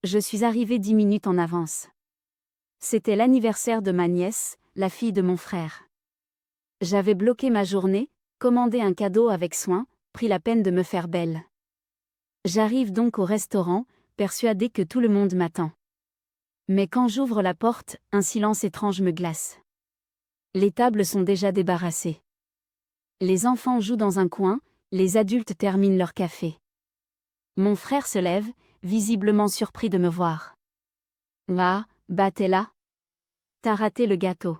Je suis arrivée 10 minutes en avance. C'était l'anniversaire de ma nièce, la fille de mon frère. J'avais bloqué ma journée, commandé un cadeau avec soin, pris la peine de me faire belle. J'arrive donc au restaurant, persuadée que tout le monde m'attend. Mais quand j'ouvre la porte, un silence étrange me glace. Les tables sont déjà débarrassées. Les enfants jouent dans un coin, les adultes terminent leur café. Mon frère se lève, visiblement surpris de me voir. Ah, bah t'es là? T'as raté le gâteau.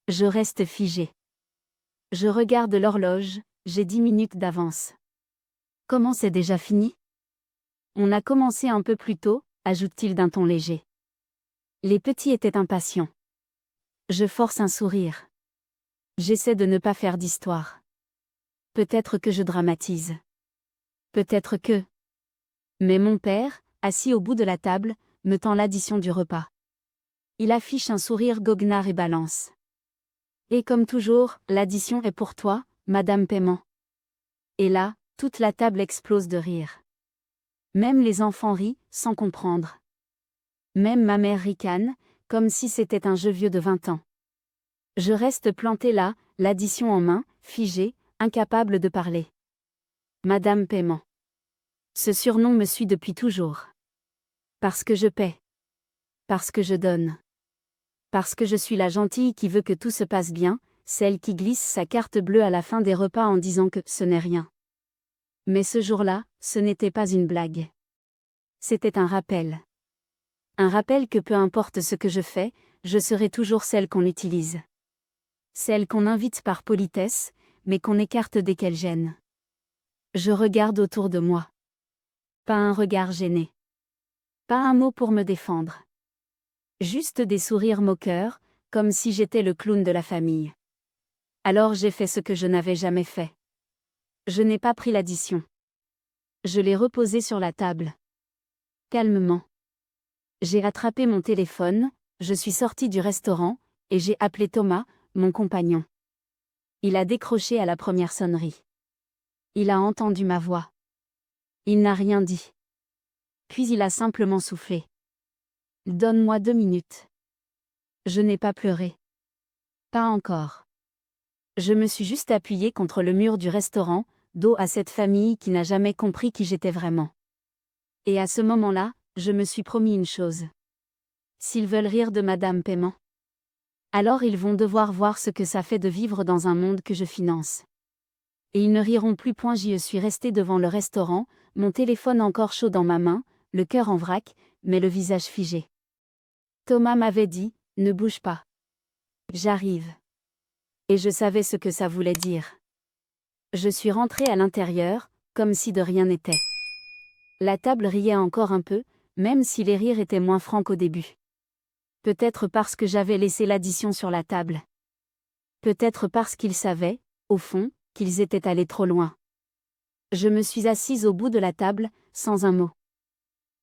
Je reste figée. Je regarde l'horloge, j'ai 10 minutes d'avance. Comment c'est déjà fini? On a commencé un peu plus tôt, ajoute-t-il d'un ton léger. Les petits étaient impatients. Je force un sourire. J'essaie de ne pas faire d'histoire. Peut-être que je dramatise. Peut-être que... Mais mon père, assis au bout de la table, me tend l'addition du repas. Il affiche un sourire goguenard et balance. Et comme toujours, l'addition est pour toi, Madame Paiement. Et là, toute la table explose de rire. Même les enfants rient, sans comprendre. Même ma mère ricane, comme si c'était un jeu vieux de 20 ans. Je reste plantée là, l'addition en main, figée, incapable de parler. Madame Paiement. Ce surnom me suit depuis toujours. Parce que je paie. Parce que je donne. Parce que je suis la gentille qui veut que tout se passe bien, celle qui glisse sa carte bleue à la fin des repas en disant que ce n'est rien. Mais ce jour-là, ce n'était pas une blague. C'était un rappel. Un rappel que peu importe ce que je fais, je serai toujours celle qu'on utilise. Celle qu'on invite par politesse, mais qu'on écarte dès qu'elle gêne. Je regarde autour de moi. Pas un regard gêné. Pas un mot pour me défendre. Juste des sourires moqueurs, comme si j'étais le clown de la famille. Alors j'ai fait ce que je n'avais jamais fait. Je n'ai pas pris l'addition. Je l'ai reposée sur la table. Calmement. J'ai attrapé mon téléphone, je suis sortie du restaurant, et j'ai appelé Thomas, mon compagnon. Il a décroché à la première sonnerie. Il a entendu ma voix. Il n'a rien dit. Puis il a simplement soufflé. Donne-moi 2 minutes. Je n'ai pas pleuré. Pas encore. Je me suis juste appuyée contre le mur du restaurant, dos à cette famille qui n'a jamais compris qui j'étais vraiment. Et à ce moment-là, je me suis promis une chose. S'ils veulent rire de Madame Paiement, alors ils vont devoir voir ce que ça fait de vivre dans un monde que je finance. Et ils ne riront plus. J'y suis restée devant le restaurant, mon téléphone encore chaud dans ma main, le cœur en vrac, mais le visage figé. Thomas m'avait dit, ne bouge pas. J'arrive. Et je savais ce que ça voulait dire. Je suis rentrée à l'intérieur, comme si de rien n'était. La table riait encore un peu, même si les rires étaient moins francs qu'au début. Peut-être parce que j'avais laissé l'addition sur la table. Peut-être parce qu'ils savaient, au fond, qu'ils étaient allés trop loin. Je me suis assise au bout de la table, sans un mot.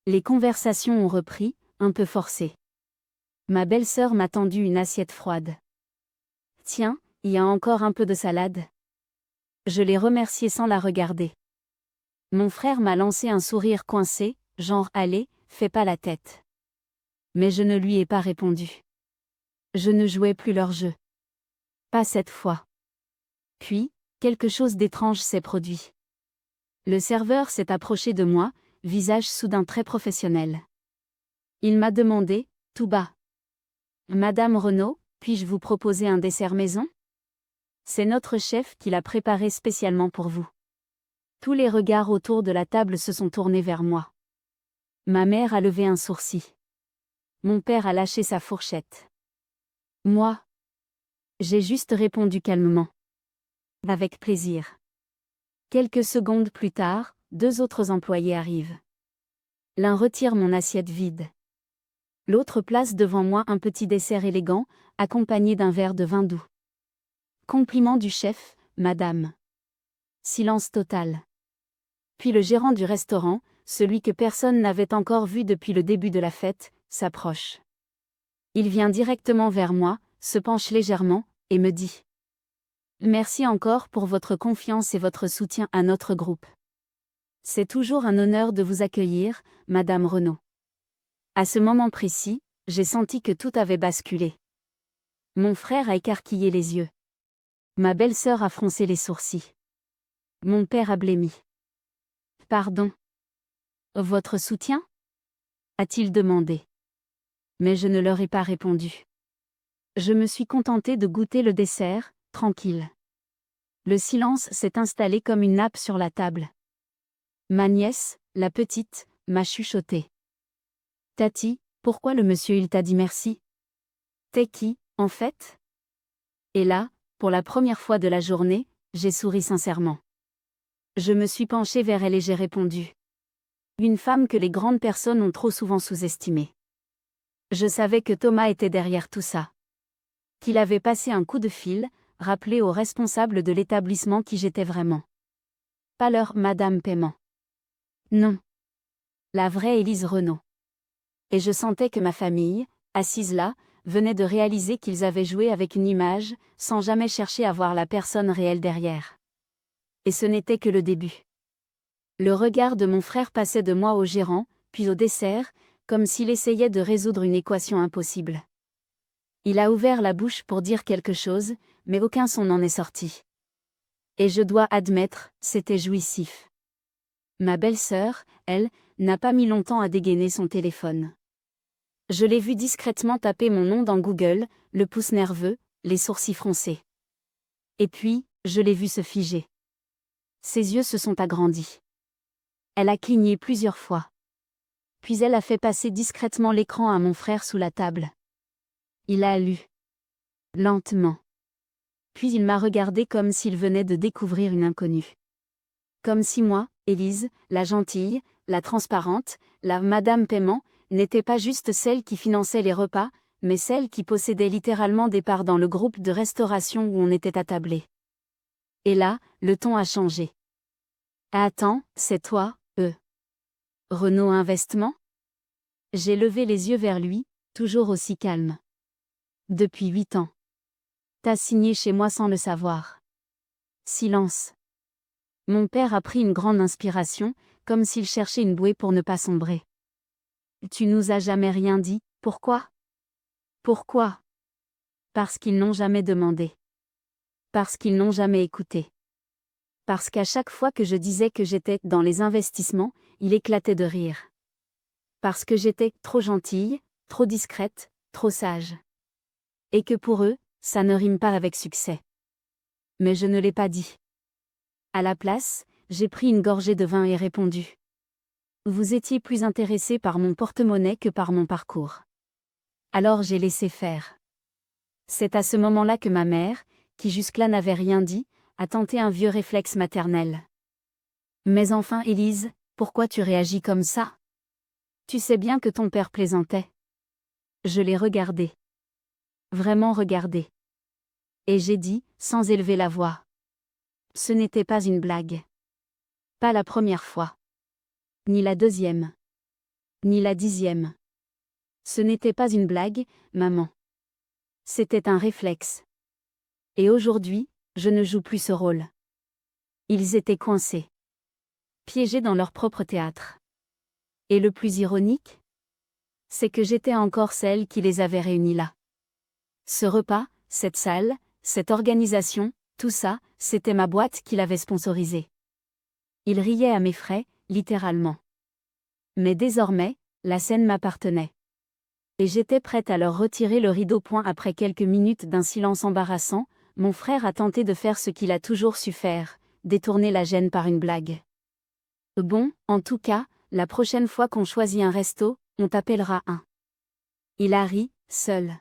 Les conversations ont repris, un peu forcées. Ma belle-sœur m'a tendu une assiette froide. Tiens, il y a encore un peu de salade. Je l'ai remerciée sans la regarder. Mon frère m'a lancé un sourire coincé, genre allez, fais pas la tête. Mais je ne lui ai pas répondu. Je ne jouais plus leur jeu. Pas cette fois. Puis, quelque chose d'étrange s'est produit. Le serveur s'est approché de moi, visage soudain très professionnel. Il m'a demandé, tout bas. Madame Renaud, puis-je vous proposer un dessert maison? C'est notre chef qui l'a préparé spécialement pour vous. Tous les regards autour de la table se sont tournés vers moi. Ma mère a levé un sourcil. Mon père a lâché sa fourchette. Moi? J'ai juste répondu calmement. Avec plaisir. Quelques secondes plus tard, 2 autres employés arrivent. L'un retire mon assiette vide. L'autre place devant moi un petit dessert élégant, accompagné d'un verre de vin doux. Compliment du chef, madame. Silence total. Puis le gérant du restaurant, celui que personne n'avait encore vu depuis le début de la fête, s'approche. Il vient directement vers moi, se penche légèrement, et me dit: Merci encore pour votre confiance et votre soutien à notre groupe. C'est toujours un honneur de vous accueillir, Madame Renaud. À ce moment précis, j'ai senti que tout avait basculé. Mon frère a écarquillé les yeux. Ma belle-sœur a froncé les sourcils. Mon père a blêmi. Pardon. Votre soutien? A-t-il demandé. Mais je ne leur ai pas répondu. Je me suis contentée de goûter le dessert, tranquille. Le silence s'est installé comme une nappe sur la table. Ma nièce, la petite, m'a chuchoté. Tati, pourquoi le monsieur il t'a dit merci? T'es qui, en fait? Et là, pour la première fois de la journée, j'ai souri sincèrement. Je me suis penchée vers elle et j'ai répondu. Une femme que les grandes personnes ont trop souvent sous-estimée. Je savais que Thomas était derrière tout ça. Qu'il avait passé un coup de fil, rappelé au responsable de l'établissement qui j'étais vraiment. Pas leur Madame Paiement. Non. La vraie Élise Renaud. Et je sentais que ma famille, assise là, venait de réaliser qu'ils avaient joué avec une image, sans jamais chercher à voir la personne réelle derrière. Et ce n'était que le début. Le regard de mon frère passait de moi au gérant, puis au dessert, comme s'il essayait de résoudre une équation impossible. Il a ouvert la bouche pour dire quelque chose, mais aucun son n'en est sorti. Et je dois admettre, c'était jouissif. Ma belle-sœur, elle, n'a pas mis longtemps à dégainer son téléphone. Je l'ai vu discrètement taper mon nom dans Google, le pouce nerveux, les sourcils froncés. Et puis, je l'ai vu se figer. Ses yeux se sont agrandis. Elle a cligné plusieurs fois. Puis elle a fait passer discrètement l'écran à mon frère sous la table. Il a lu. Lentement. Puis il m'a regardé comme s'il venait de découvrir une inconnue. Comme si moi, Élise, la gentille, la transparente, la Madame Paiement, n'était pas juste celle qui finançait les repas, mais celle qui possédait littéralement des parts dans le groupe de restauration où on était attablé. Et là, le ton a changé. Attends, c'est toi, Renaud Investissement? J'ai levé les yeux vers lui, toujours aussi calme. Depuis 8 ans. T'as signé chez moi sans le savoir. Silence. Mon père a pris une grande inspiration, comme s'il cherchait une bouée pour ne pas sombrer. Tu nous as jamais rien dit, pourquoi? Pourquoi? Parce qu'ils n'ont jamais demandé. Parce qu'ils n'ont jamais écouté. Parce qu'à chaque fois que je disais que j'étais dans les investissements, il éclatait de rire. Parce que j'étais trop gentille, trop discrète, trop sage. Et que pour eux, ça ne rime pas avec succès. Mais je ne l'ai pas dit. À la place, j'ai pris une gorgée de vin et répondu. Vous étiez plus intéressé par mon porte-monnaie que par mon parcours. Alors j'ai laissé faire. C'est à ce moment-là que ma mère, qui jusque-là n'avait rien dit, a tenté un vieux réflexe maternel. Mais enfin, Élise, pourquoi tu réagis comme ça? Tu sais bien que ton père plaisantait. Je l'ai regardé. Vraiment regardé. Et j'ai dit, sans élever la voix. Ce n'était pas une blague. Pas la première fois. Ni la deuxième. Ni la 10e. Ce n'était pas une blague, maman. C'était un réflexe. Et aujourd'hui, je ne joue plus ce rôle. Ils étaient coincés. Piégés dans leur propre théâtre. Et le plus ironique? C'est que j'étais encore celle qui les avait réunis là. Ce repas, cette salle, cette organisation, tout ça, c'était ma boîte qui l'avait sponsorisé. Ils riaient à mes frais, littéralement. Mais désormais, la scène m'appartenait. Et j'étais prête à leur retirer le rideau. Après quelques minutes d'un silence embarrassant, mon frère a tenté de faire ce qu'il a toujours su faire, détourner la gêne par une blague. Bon, en tout cas, la prochaine fois qu'on choisit un resto, on t'appellera un. Il a ri, seul.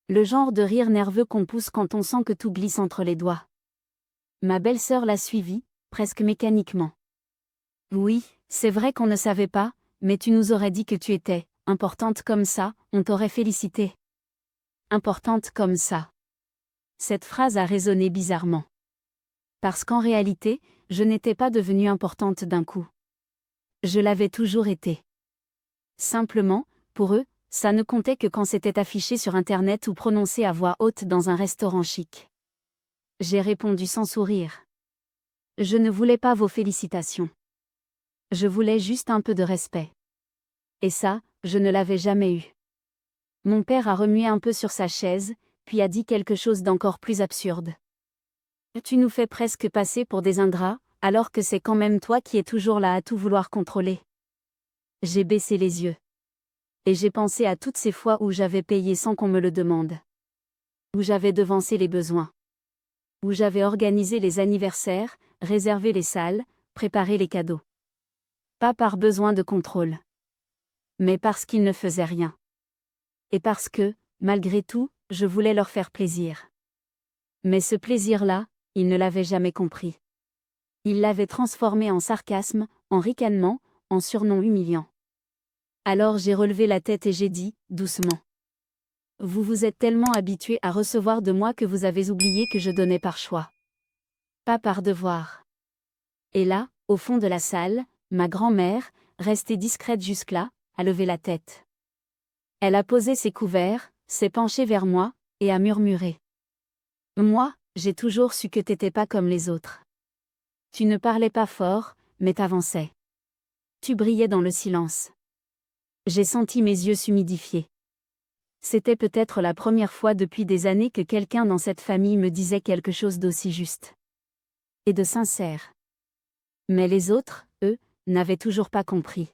Le genre de rire nerveux qu'on pousse quand on sent que tout glisse entre les doigts. Ma belle-sœur l'a suivi, presque mécaniquement. Oui, c'est vrai qu'on ne savait pas, mais tu nous aurais dit que tu étais importante comme ça, on t'aurait félicité. Importante comme ça. Cette phrase a résonné bizarrement. Parce qu'en réalité, je n'étais pas devenue importante d'un coup. Je l'avais toujours été. Simplement, pour eux, ça ne comptait que quand c'était affiché sur Internet ou prononcé à voix haute dans un restaurant chic. J'ai répondu sans sourire. Je ne voulais pas vos félicitations. Je voulais juste un peu de respect. Et ça, je ne l'avais jamais eu. Mon père a remué un peu sur sa chaise, puis a dit quelque chose d'encore plus absurde. Tu nous fais presque passer pour des ingrats, alors que c'est quand même toi qui es toujours là à tout vouloir contrôler. J'ai baissé les yeux. Et j'ai pensé à toutes ces fois où j'avais payé sans qu'on me le demande. Où j'avais devancé les besoins. Où j'avais organisé les anniversaires, réservé les salles, préparé les cadeaux. Pas par besoin de contrôle. Mais parce qu'ils ne faisaient rien. Et parce que, malgré tout, je voulais leur faire plaisir. Mais ce plaisir-là, ils ne l'avaient jamais compris. Ils l'avaient transformé en sarcasme, en ricanement, en surnom humiliant. Alors j'ai relevé la tête et j'ai dit, doucement. Vous vous êtes tellement habitués à recevoir de moi que vous avez oublié que je donnais par choix. Pas par devoir. Et là, au fond de la salle, ma grand-mère, restée discrète jusque-là, a levé la tête. Elle a posé ses couverts, s'est penchée vers moi, et a murmuré. Moi, j'ai toujours su que t'étais pas comme les autres. Tu ne parlais pas fort, mais t'avançais. Tu brillais dans le silence. J'ai senti mes yeux s'humidifier. C'était peut-être la première fois depuis des années que quelqu'un dans cette famille me disait quelque chose d'aussi juste. Et de sincère. Mais les autres, eux, n'avaient toujours pas compris.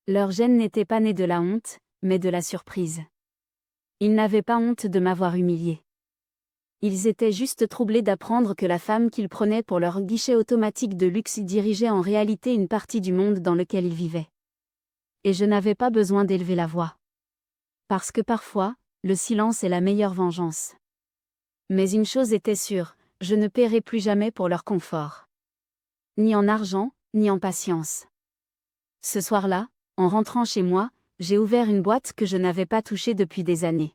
Leur gêne n'était pas née de la honte, mais de la surprise. Ils n'avaient pas honte de m'avoir humilié. Ils étaient juste troublés d'apprendre que la femme qu'ils prenaient pour leur guichet automatique de luxe dirigeait en réalité une partie du monde dans lequel ils vivaient. Et je n'avais pas besoin d'élever la voix. Parce que parfois, le silence est la meilleure vengeance. Mais une chose était sûre, je ne paierai plus jamais pour leur confort. Ni en argent, ni en patience. Ce soir-là, en rentrant chez moi, j'ai ouvert une boîte que je n'avais pas touchée depuis des années.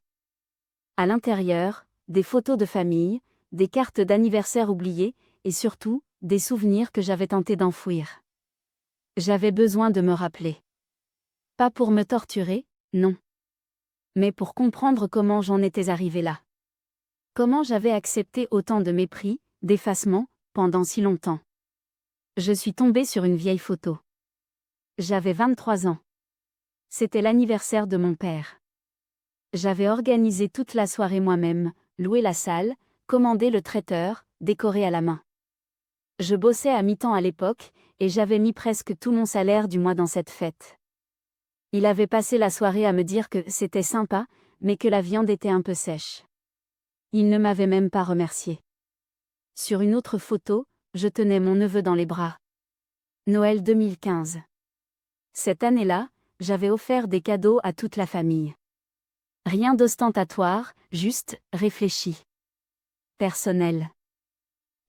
À l'intérieur, des photos de famille, des cartes d'anniversaire oubliées, et surtout, des souvenirs que j'avais tenté d'enfouir. J'avais besoin de me rappeler. Pas pour me torturer, non. Mais pour comprendre comment j'en étais arrivé là. Comment j'avais accepté autant de mépris, d'effacement, pendant si longtemps. Je suis tombée sur une vieille photo. J'avais 23 ans. C'était l'anniversaire de mon père. J'avais organisé toute la soirée moi-même, loué la salle, commandé le traiteur, décoré à la main. Je bossais à mi-temps à l'époque, et j'avais mis presque tout mon salaire du mois dans cette fête. Il avait passé la soirée à me dire que c'était sympa, mais que la viande était un peu sèche. Il ne m'avait même pas remercié. Sur une autre photo, je tenais mon neveu dans les bras. Noël 2015. Cette année-là, j'avais offert des cadeaux à toute la famille. Rien d'ostentatoire, juste, réfléchi. Personnel.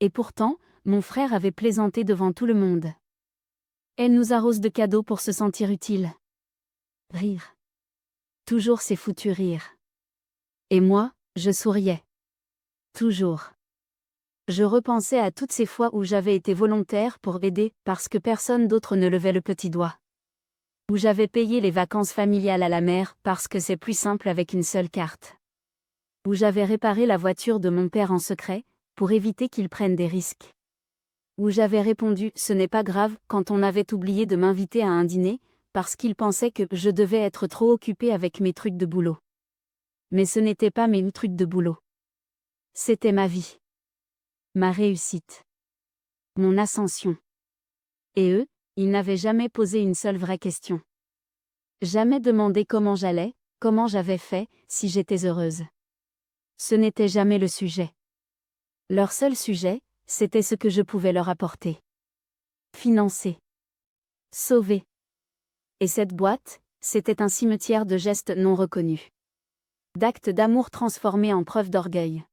Et pourtant, mon frère avait plaisanté devant tout le monde. Elle nous arrose de cadeaux pour se sentir utile. Rire. Toujours ces foutus rires. Et moi, je souriais. Toujours. Je repensais à toutes ces fois où j'avais été volontaire pour aider parce que personne d'autre ne levait le petit doigt. Où j'avais payé les vacances familiales à la mère parce que c'est plus simple avec une seule carte. Où j'avais réparé la voiture de mon père en secret, pour éviter qu'il prenne des risques. Où j'avais répondu « ce n'est pas grave » quand on avait oublié de m'inviter à un dîner, parce qu'il pensait que je devais être trop occupée avec mes trucs de boulot. Mais ce n'était pas mes trucs de boulot. C'était ma vie. Ma réussite. Mon ascension. Et eux, ils n'avaient jamais posé une seule vraie question. Jamais demandé comment j'allais, comment j'avais fait, si j'étais heureuse. Ce n'était jamais le sujet. Leur seul sujet, c'était ce que je pouvais leur apporter. Financer. Sauver. Et cette boîte, c'était un cimetière de gestes non reconnus. D'actes d'amour transformés en preuve d'orgueil.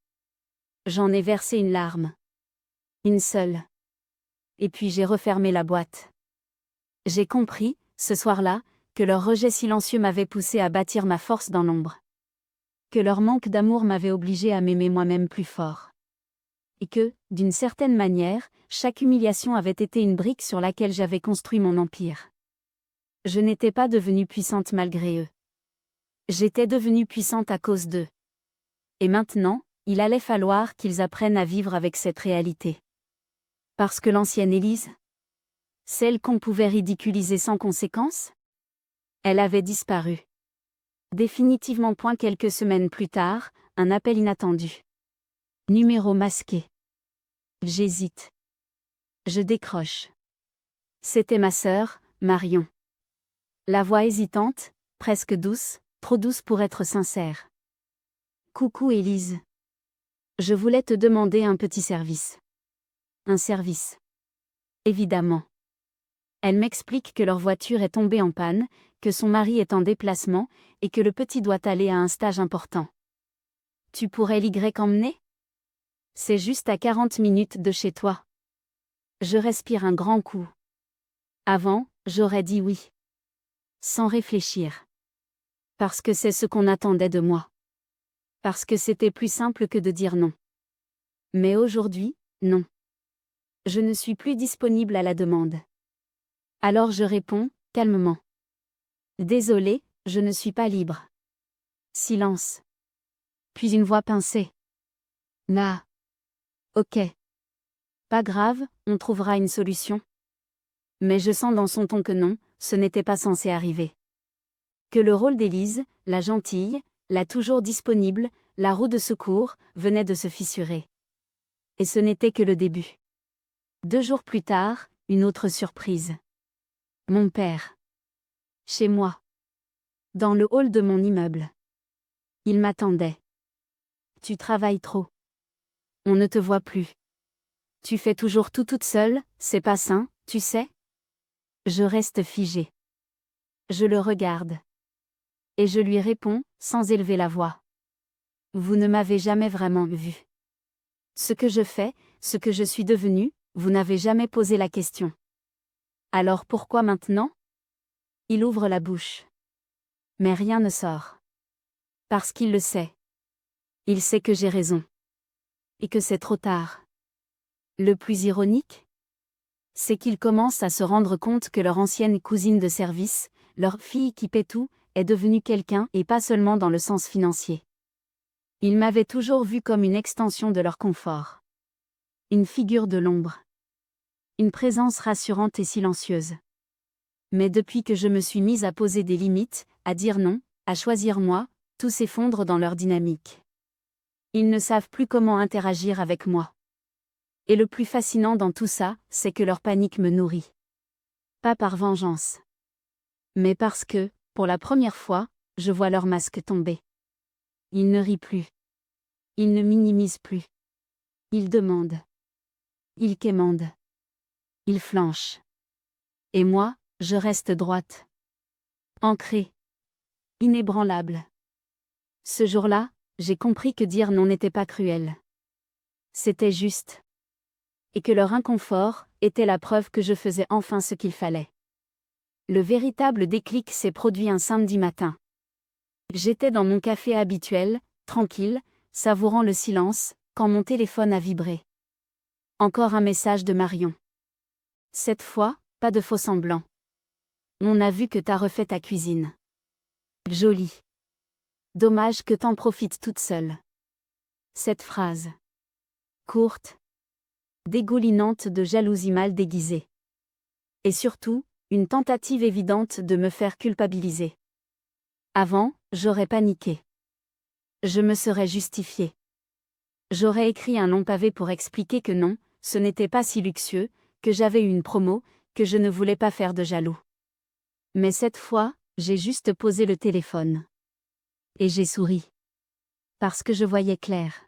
J'en ai versé une larme. Une seule. Et puis j'ai refermé la boîte. J'ai compris, ce soir-là, que leur rejet silencieux m'avait poussé à bâtir ma force dans l'ombre. Que leur manque d'amour m'avait obligé à m'aimer moi-même plus fort. Et que, d'une certaine manière, chaque humiliation avait été une brique sur laquelle j'avais construit mon empire. Je n'étais pas devenue puissante malgré eux. J'étais devenue puissante à cause d'eux. Et maintenant, il allait falloir qu'ils apprennent à vivre avec cette réalité. Parce que l'ancienne Élise, celle qu'on pouvait ridiculiser sans conséquence, Elle avait disparu. Définitivement point. Quelques semaines plus tard, un appel inattendu. Numéro masqué. J'hésite. Je décroche. C'était ma sœur, Marion. La voix hésitante, presque douce, trop douce pour être sincère. Coucou Élise. Je voulais te demander un petit service. Un service. Évidemment. Elle m'explique que leur voiture est tombée en panne, que son mari est en déplacement, et que le petit doit aller à un stage important. Tu pourrais emmener ? C'est juste à 40 minutes de chez toi. Je respire un grand coup. Avant, j'aurais dit oui. Sans réfléchir. Parce que c'est ce qu'on attendait de moi. Parce que c'était plus simple que de dire non. Mais aujourd'hui, non. Je ne suis plus disponible à la demande. Alors je réponds, calmement. Désolé, je ne suis pas libre. Silence. Puis une voix pincée. Nah. Ok. Pas grave, on trouvera une solution. Mais je sens dans son ton que non, ce n'était pas censé arriver. Que le rôle d'Élise, la gentille, la toujours disponible, la roue de secours, venait de se fissurer. Et ce n'était que le début. 2 jours plus tard, une autre surprise. Mon père. Chez moi. Dans le hall de mon immeuble. Il m'attendait. Tu travailles trop. On ne te voit plus. Tu fais toujours tout toute seule, c'est pas sain, tu sais ? Je reste figée. Je le regarde. Et je lui réponds, sans élever la voix. Vous ne m'avez jamais vraiment vu. Ce que je fais, ce que je suis devenue, vous n'avez jamais posé la question. Alors pourquoi maintenant ? Il ouvre la bouche. Mais rien ne sort. Parce qu'il le sait. Il sait que j'ai raison. Et que c'est trop tard. Le plus ironique ? C'est qu'il commence à se rendre compte que leur ancienne cousine de service, leur fille qui paie tout, est devenue quelqu'un et pas seulement dans le sens financier. Ils m'avaient toujours vu comme une extension de leur confort. Une figure de l'ombre. Une présence rassurante et silencieuse. Mais depuis que je me suis mise à poser des limites, à dire non, à choisir moi, tout s'effondre dans leur dynamique. Ils ne savent plus comment interagir avec moi. Et le plus fascinant dans tout ça, c'est que leur panique me nourrit. Pas par vengeance. Mais parce que, pour la première fois, je vois leur masque tomber. Ils ne rient plus. Ils ne minimisent plus. Ils demandent. Ils quémandent. Ils flanchent. Et moi, je reste droite. Ancrée. Inébranlable. Ce jour-là, j'ai compris que dire non n'était pas cruel. C'était juste. Et que leur inconfort était la preuve que je faisais enfin ce qu'il fallait. Le véritable déclic s'est produit un samedi matin. J'étais dans mon café habituel, tranquille, savourant le silence, quand mon téléphone a vibré. Encore un message de Marion. Cette fois, pas de faux semblants. On a vu que t'as refait ta cuisine. Jolie. Dommage que t'en profites toute seule. Cette phrase. Courte. Dégoulinante de jalousie mal déguisée. Et surtout, une tentative évidente de me faire culpabiliser. Avant, j'aurais paniqué. Je me serais justifiée. J'aurais écrit un long pavé pour expliquer que non, ce n'était pas si luxueux, que j'avais eu une promo, que je ne voulais pas faire de jaloux. Mais cette fois, j'ai juste posé le téléphone. Et j'ai souri. Parce que je voyais clair.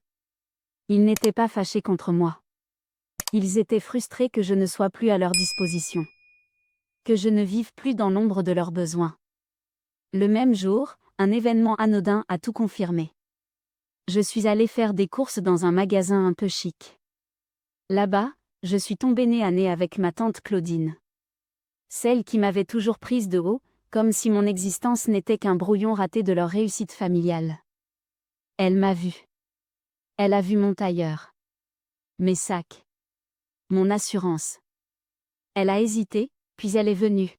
Ils n'étaient pas fâchés contre moi. Ils étaient frustrés que je ne sois plus à leur disposition. Que je ne vive plus dans l'ombre de leurs besoins. Le même jour, un événement anodin a tout confirmé. Je suis allée faire des courses dans un magasin un peu chic. Là-bas, je suis tombée nez à nez avec ma tante Claudine. Celle qui m'avait toujours prise de haut, comme si mon existence n'était qu'un brouillon raté de leur réussite familiale. Elle m'a vue. Elle a vu mon tailleur. Mes sacs. Mon assurance. Elle a hésité, puis elle est venue.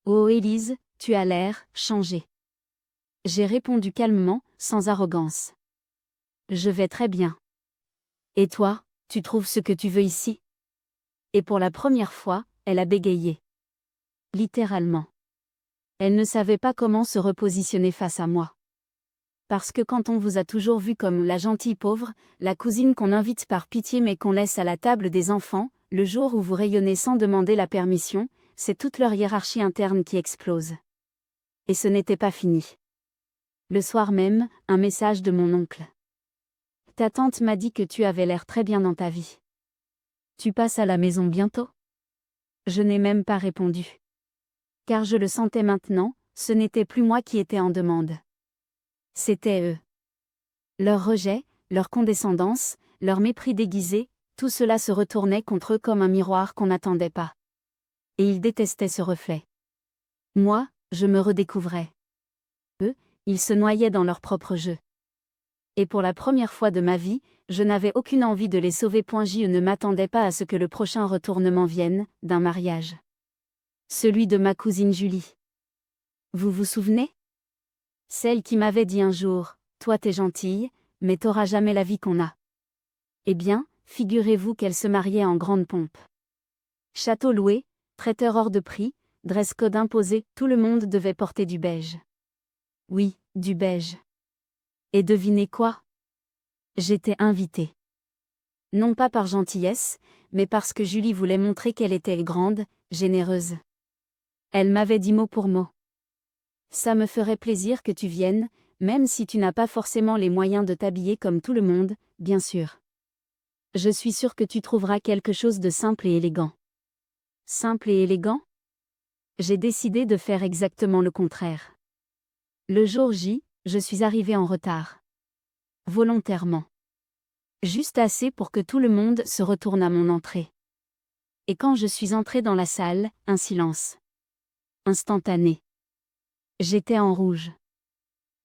Oh Élise, tu as l'air changée. J'ai répondu calmement, sans arrogance. Je vais très bien. Et toi, tu trouves ce que tu veux ici ? Et pour la première fois, elle a bégayé. Littéralement. Elle ne savait pas comment se repositionner face à moi. Parce que quand on vous a toujours vu comme la gentille pauvre, la cousine qu'on invite par pitié mais qu'on laisse à la table des enfants, le jour où vous rayonnez sans demander la permission, c'est toute leur hiérarchie interne qui explose. Et ce n'était pas fini. Le soir même, un message de mon oncle. Ta tante m'a dit que tu avais l'air très bien dans ta vie. Tu passes à la maison bientôt? Je n'ai même pas répondu. Car je le sentais maintenant, ce n'était plus moi qui étais en demande. C'était eux. Leur rejet, leur condescendance, leur mépris déguisé, tout cela se retournait contre eux comme un miroir qu'on n'attendait pas. Et ils détestaient ce reflet. Moi, je me redécouvrais. Eux, ils se noyaient dans leur propre jeu. Et pour la première fois de ma vie, je n'avais aucune envie de les sauver. Je ne m'attendais pas à ce que le prochain retournement vienne, d'un mariage. Celui de ma cousine Julie. Vous vous souvenez? Celle qui m'avait dit un jour, toi t'es gentille, mais t'auras jamais la vie qu'on a. Eh bien, figurez-vous qu'elle se mariait en grande pompe. Château loué, traiteur hors de prix, dress code imposé, tout le monde devait porter du beige. Oui, du beige. Et devinez quoi? J'étais invitée. Non pas par gentillesse, mais parce que Julie voulait montrer qu'elle était grande, généreuse. Elle m'avait dit mot pour mot. Ça me ferait plaisir que tu viennes, même si tu n'as pas forcément les moyens de t'habiller comme tout le monde, bien sûr. Je suis sûre que tu trouveras quelque chose de simple et élégant. Simple et élégant? J'ai décidé de faire exactement le contraire. Le jour J, je suis arrivée en retard. Volontairement. Juste assez pour que tout le monde se retourne à mon entrée. Et quand je suis entrée dans la salle, un silence. Instantané. J'étais en rouge.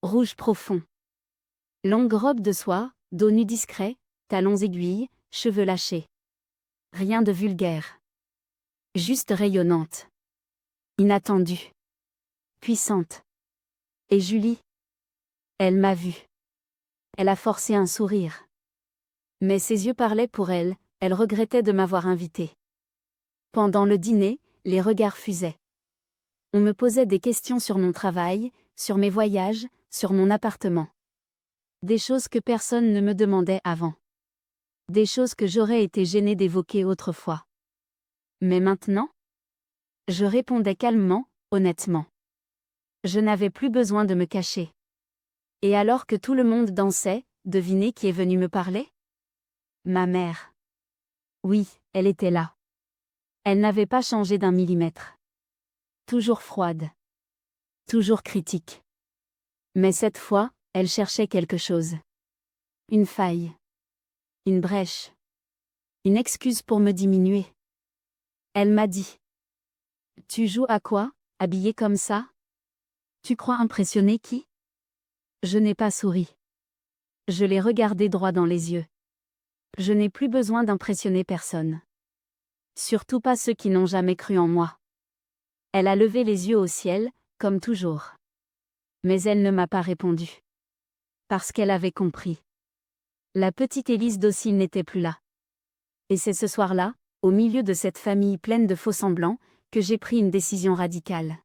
Rouge profond. Longue robe de soie, dos nu discret, talons aiguilles, cheveux lâchés. Rien de vulgaire. Juste rayonnante. Inattendue. Puissante. Et Julie? Elle m'a vue. Elle a forcé un sourire. Mais ses yeux parlaient pour elle, elle regrettait de m'avoir invitée. Pendant le dîner, les regards fusaient. On me posait des questions sur mon travail, sur mes voyages, sur mon appartement. Des choses que personne ne me demandait avant. Des choses que j'aurais été gênée d'évoquer autrefois. Mais maintenant? Je répondais calmement, honnêtement. Je n'avais plus besoin de me cacher. Et alors que tout le monde dansait, devinez qui est venu me parler? Ma mère. Oui, elle était là. Elle n'avait pas changé d'un millimètre. Toujours froide. Toujours critique. Mais cette fois, elle cherchait quelque chose. Une faille. Une brèche. Une excuse pour me diminuer. Elle m'a dit. Tu joues à quoi, habillée comme ça? Tu crois impressionner qui? Je n'ai pas souri. Je l'ai regardé droit dans les yeux. Je n'ai plus besoin d'impressionner personne. Surtout pas ceux qui n'ont jamais cru en moi. Elle a levé les yeux au ciel, comme toujours. Mais elle ne m'a pas répondu. Parce qu'elle avait compris. La petite Élise docile n'était plus là. Et c'est ce soir-là, au milieu de cette famille pleine de faux-semblants, que j'ai pris une décision radicale.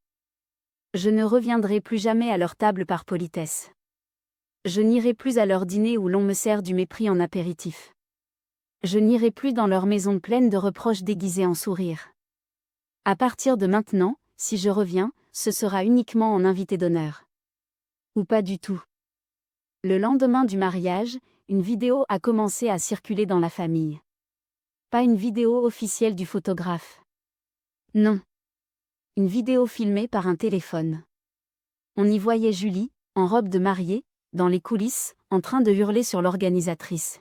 Je ne reviendrai plus jamais à leur table par politesse. Je n'irai plus à leur dîner où l'on me sert du mépris en apéritif. Je n'irai plus dans leur maison pleine de reproches déguisés en sourires. À partir de maintenant, si je reviens, ce sera uniquement en invité d'honneur. Ou pas du tout. Le lendemain du mariage, une vidéo a commencé à circuler dans la famille. Pas une vidéo officielle du photographe. Non. Une vidéo filmée par un téléphone. On y voyait Julie, en robe de mariée, dans les coulisses, en train de hurler sur l'organisatrice.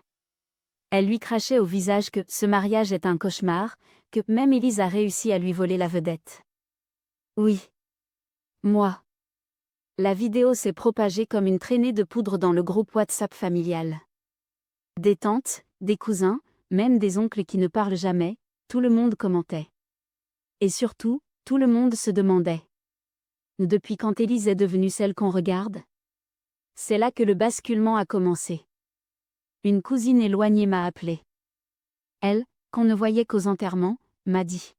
Elle lui crachait au visage que ce mariage est un cauchemar, que même Élise a réussi à lui voler la vedette. Oui. Moi. La vidéo s'est propagée comme une traînée de poudre dans le groupe WhatsApp familial. Des tantes, des cousins, même des oncles qui ne parlent jamais, tout le monde commentait. Et surtout, tout le monde se demandait. Depuis quand Élise est devenue celle qu'on regarde? C'est là que le basculement a commencé. Une cousine éloignée m'a appelée. Elle, qu'on ne voyait qu'aux enterrements, m'a dit.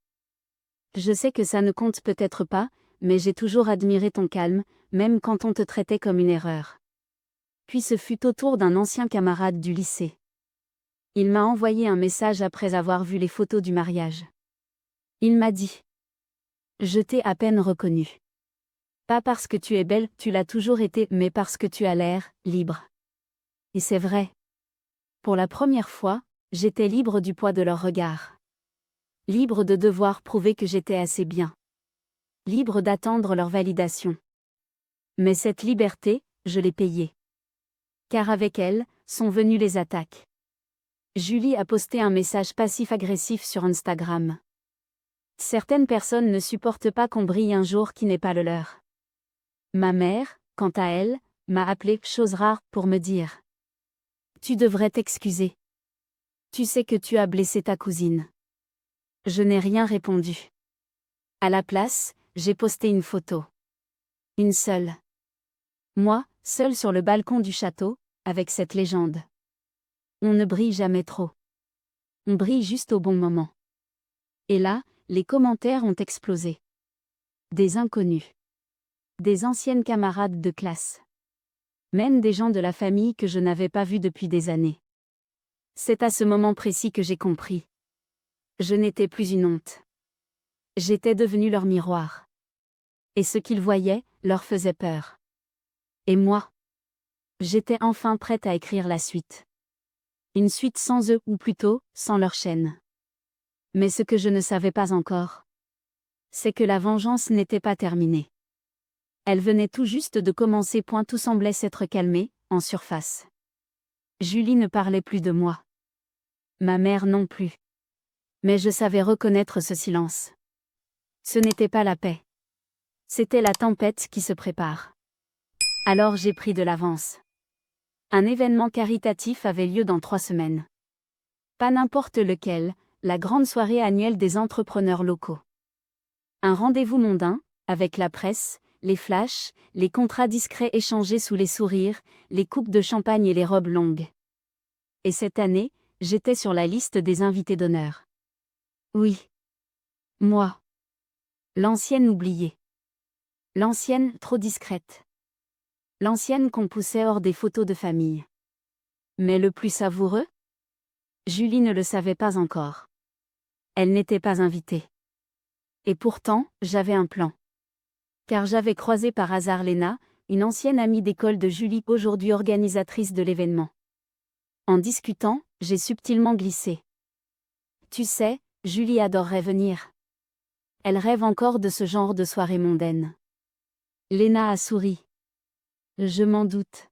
Je sais que ça ne compte peut-être pas, mais j'ai toujours admiré ton calme, même quand on te traitait comme une erreur. Puis ce fut au tour d'un ancien camarade du lycée. Il m'a envoyé un message après avoir vu les photos du mariage. Il m'a dit: je t'ai à peine reconnue. Pas parce que tu es belle, tu l'as toujours été, mais parce que tu as l'air libre. Et c'est vrai. Pour la première fois, j'étais libre du poids de leur regard. Libre de devoir prouver que j'étais assez bien. Libre d'attendre leur validation. Mais cette liberté, je l'ai payée. Car avec elle, sont venues les attaques. Julie a posté un message passif-agressif sur Instagram. Certaines personnes ne supportent pas qu'on brille un jour qui n'est pas le leur. Ma mère, quant à elle, m'a appelé, chose rare, pour me dire: tu devrais t'excuser. Tu sais que tu as blessé ta cousine. Je n'ai rien répondu. À la place, j'ai posté une photo. Une seule. Moi, seule sur le balcon du château, avec cette légende. On ne brille jamais trop. On brille juste au bon moment. Et là, les commentaires ont explosé. Des inconnus. Des anciennes camarades de classe. Même des gens de la famille que je n'avais pas vus depuis des années. C'est à ce moment précis que j'ai compris. Je n'étais plus une honte. J'étais devenue leur miroir. Et ce qu'ils voyaient, leur faisait peur. Et moi? J'étais enfin prête à écrire la suite. Une suite sans eux, ou plutôt, sans leur chaîne. Mais ce que je ne savais pas encore, c'est que la vengeance n'était pas terminée. Elle venait tout juste de commencer. Tout semblait s'être calmé, en surface. Julie ne parlait plus de moi. Ma mère non plus. Mais je savais reconnaître ce silence. Ce n'était pas la paix. C'était la tempête qui se prépare. Alors j'ai pris de l'avance. Un événement caritatif avait lieu dans 3 semaines. Pas n'importe lequel, la grande soirée annuelle des entrepreneurs locaux. Un rendez-vous mondain, avec la presse, les flashs, les contrats discrets échangés sous les sourires, les coupes de champagne et les robes longues. Et cette année, j'étais sur la liste des invités d'honneur. Oui. Moi. L'ancienne oubliée. L'ancienne trop discrète. L'ancienne qu'on poussait hors des photos de famille. Mais le plus savoureux? Julie ne le savait pas encore. Elle n'était pas invitée. Et pourtant, j'avais un plan. Car j'avais croisé par hasard Léna, une ancienne amie d'école de Julie, aujourd'hui organisatrice de l'événement. En discutant, j'ai subtilement glissé: tu sais, Julie adorerait venir. Elle rêve encore de ce genre de soirée mondaine. Léna a souri. Je m'en doute.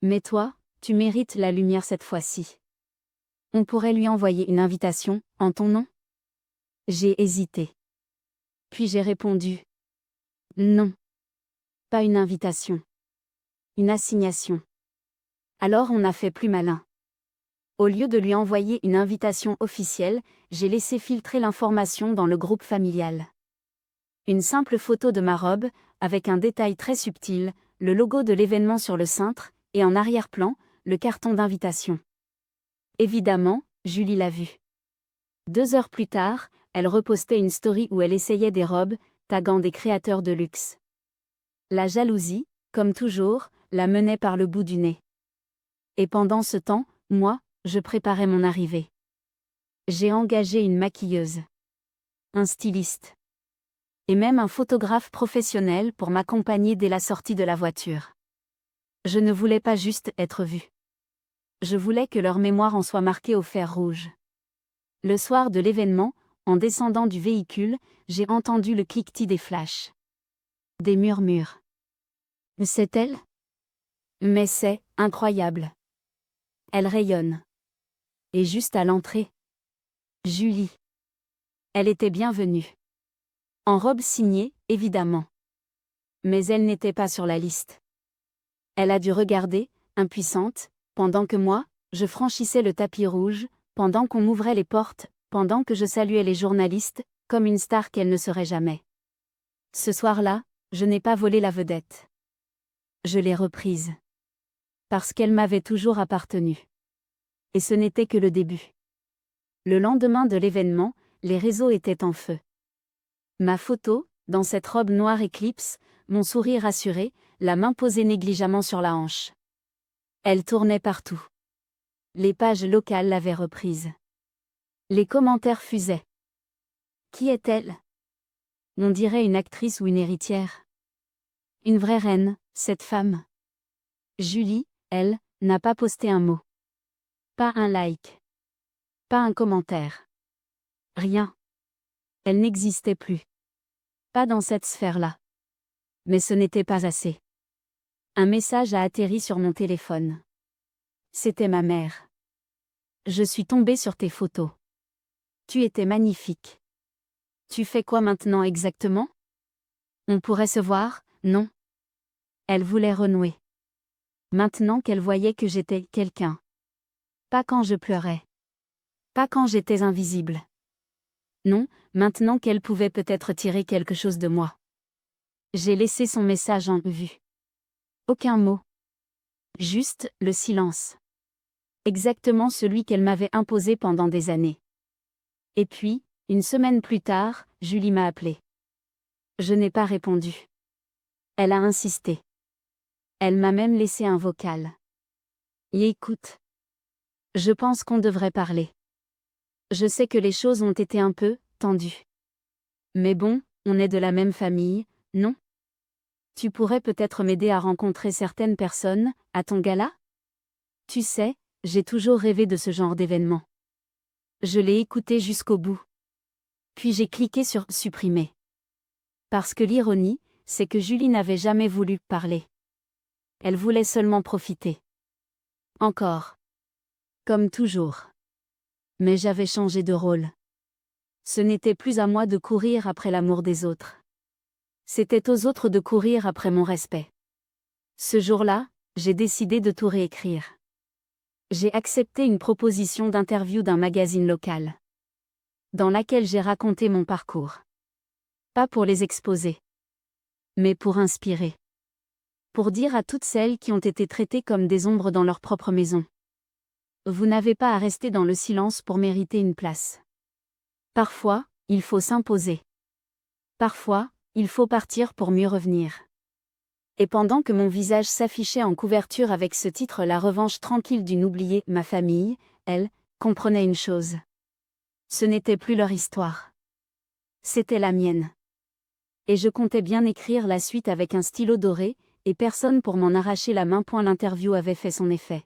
Mais toi, tu mérites la lumière cette fois-ci. On pourrait lui envoyer une invitation, en ton nom? J'ai hésité. Puis j'ai répondu: non. Pas une invitation. Une assignation. Alors on a fait plus malin. Au lieu de lui envoyer une invitation officielle, j'ai laissé filtrer l'information dans le groupe familial. Une simple photo de ma robe, avec un détail très subtil, le logo de l'événement sur le cintre, et en arrière-plan, le carton d'invitation. Évidemment, Julie l'a vu. 2 heures plus tard, elle repostait une story où elle essayait des robes, taguant des créateurs de luxe. La jalousie, comme toujours, la menait par le bout du nez. Et pendant ce temps, moi, je préparais mon arrivée. J'ai engagé une maquilleuse, un styliste, et même un photographe professionnel pour m'accompagner dès la sortie de la voiture. Je ne voulais pas juste être vue. Je voulais que leur mémoire en soit marquée au fer rouge. Le soir de l'événement, en descendant du véhicule, j'ai entendu le cliquetis des flashs. Des murmures. C'est elle? Mais c'est incroyable. Elle rayonne. Et juste à l'entrée, Julie. Elle était bienvenue. En robe signée, évidemment. Mais elle n'était pas sur la liste. Elle a dû regarder, impuissante, pendant que moi, je franchissais le tapis rouge, pendant qu'on m'ouvrait les portes, pendant que je saluais les journalistes, comme une star qu'elle ne serait jamais. Ce soir-là, je n'ai pas volé la vedette. Je l'ai reprise. Parce qu'elle m'avait toujours appartenu. Et ce n'était que le début. Le lendemain de l'événement, les réseaux étaient en feu. Ma photo, dans cette robe noire éclipse, mon sourire rassuré, la main posée négligemment sur la hanche. Elle tournait partout. Les pages locales l'avaient reprise. Les commentaires fusaient. Qui est-elle? On dirait une actrice ou une héritière. Une vraie reine, cette femme. Julie, elle, n'a pas posté un mot. Pas un like. Pas un commentaire. Rien. Elle n'existait plus. Pas dans cette sphère-là. Mais ce n'était pas assez. Un message a atterri sur mon téléphone. C'était ma mère. Je suis tombée sur tes photos. Tu étais magnifique. Tu fais quoi maintenant exactement? On pourrait se voir, non? Elle voulait renouer. Maintenant qu'elle voyait que j'étais quelqu'un. Pas quand je pleurais. Pas quand j'étais invisible. Non, maintenant qu'elle pouvait peut-être tirer quelque chose de moi. J'ai laissé son message en vue. Aucun mot. Juste le silence. Exactement celui qu'elle m'avait imposé pendant des années. Et puis, une semaine plus tard, Julie m'a appelé. Je n'ai pas répondu. Elle a insisté. Elle m'a même laissé un vocal. Et écoute. Je pense qu'on devrait parler. Je sais que les choses ont été un peu tendues. Mais bon, on est de la même famille, non? Tu pourrais peut-être m'aider à rencontrer certaines personnes, à ton gala? Tu sais, j'ai toujours rêvé de ce genre d'événement. Je l'ai écouté jusqu'au bout. Puis j'ai cliqué sur « Supprimer ». Parce que l'ironie, c'est que Julie n'avait jamais voulu parler. Elle voulait seulement profiter. Encore. Comme toujours. Mais j'avais changé de rôle. Ce n'était plus à moi de courir après l'amour des autres. C'était aux autres de courir après mon respect. Ce jour-là, j'ai décidé de tout réécrire. J'ai accepté une proposition d'interview d'un magazine local, dans laquelle j'ai raconté mon parcours. Pas pour les exposer, mais pour inspirer. Pour dire à toutes celles qui ont été traitées comme des ombres dans leur propre maison. Vous n'avez pas à rester dans le silence pour mériter une place. Parfois, il faut s'imposer. Parfois, il faut partir pour mieux revenir. Et pendant que mon visage s'affichait en couverture avec ce titre La revanche tranquille d'une oubliée, ma famille, elle, comprenait une chose. Ce n'était plus leur histoire. C'était la mienne. Et je comptais bien écrire la suite avec un stylo doré, et personne pour m'en arracher la main. L'interview avait fait son effet.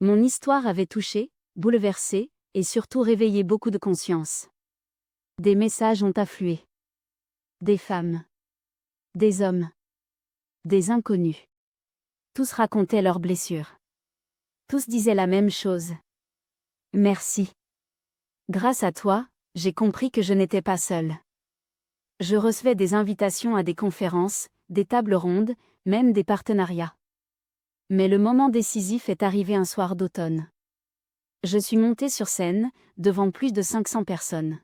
Mon histoire avait touché, bouleversé, et surtout réveillé beaucoup de conscience. Des messages ont afflué. Des femmes. Des hommes. Des inconnus. Tous racontaient leurs blessures. Tous disaient la même chose. Merci. Grâce à toi, j'ai compris que je n'étais pas seule. Je recevais des invitations à des conférences, des tables rondes, même des partenariats. Mais le moment décisif est arrivé un soir d'automne. Je suis montée sur scène, devant plus de 500 personnes.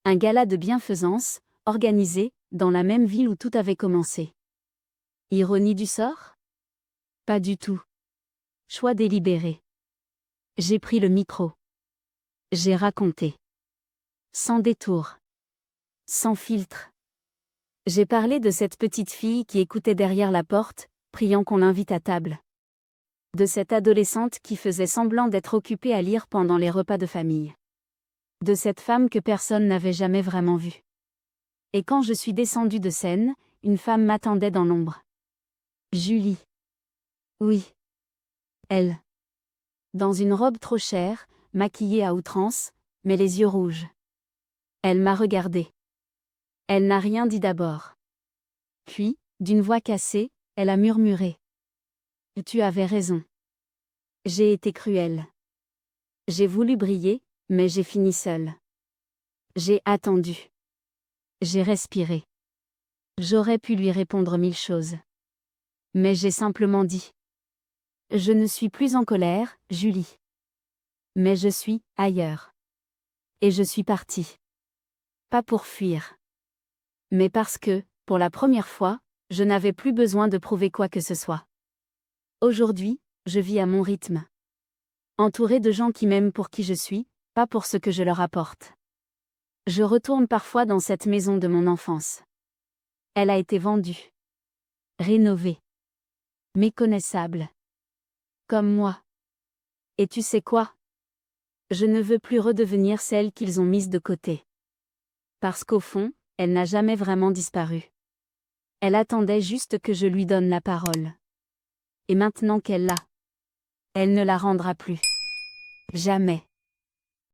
Un gala de bienfaisance, organisé, dans la même ville où tout avait commencé. Ironie du sort? Pas du tout. Choix délibéré. J'ai pris le micro. J'ai raconté. Sans détour. Sans filtre. J'ai parlé de cette petite fille qui écoutait derrière la porte, priant qu'on l'invite à table. De cette adolescente qui faisait semblant d'être occupée à lire pendant les repas de famille. De cette femme que personne n'avait jamais vraiment vue. Et quand je suis descendue de scène, une femme m'attendait dans l'ombre. Julie. Oui. Elle. Dans une robe trop chère, maquillée à outrance, mais les yeux rouges. Elle m'a regardée. Elle n'a rien dit d'abord. Puis, d'une voix cassée, elle a murmuré. Tu avais raison. J'ai été cruelle. J'ai voulu briller, mais j'ai fini seule. J'ai attendu. J'ai respiré. J'aurais pu lui répondre 1000 choses. Mais j'ai simplement dit. Je ne suis plus en colère, Julie. Mais je suis ailleurs. Et je suis partie. Pas pour fuir. Mais parce que, pour la première fois, je n'avais plus besoin de prouver quoi que ce soit. Aujourd'hui, je vis à mon rythme. Entourée de gens qui m'aiment pour qui je suis, pas pour ce que je leur apporte. Je retourne parfois dans cette maison de mon enfance. Elle a été vendue. Rénovée. Méconnaissable. Comme moi. Et tu sais quoi? Je ne veux plus redevenir celle qu'ils ont mise de côté. Parce qu'au fond, elle n'a jamais vraiment disparu. Elle attendait juste que je lui donne la parole. Et maintenant qu'elle l'a, elle ne la rendra plus. Jamais.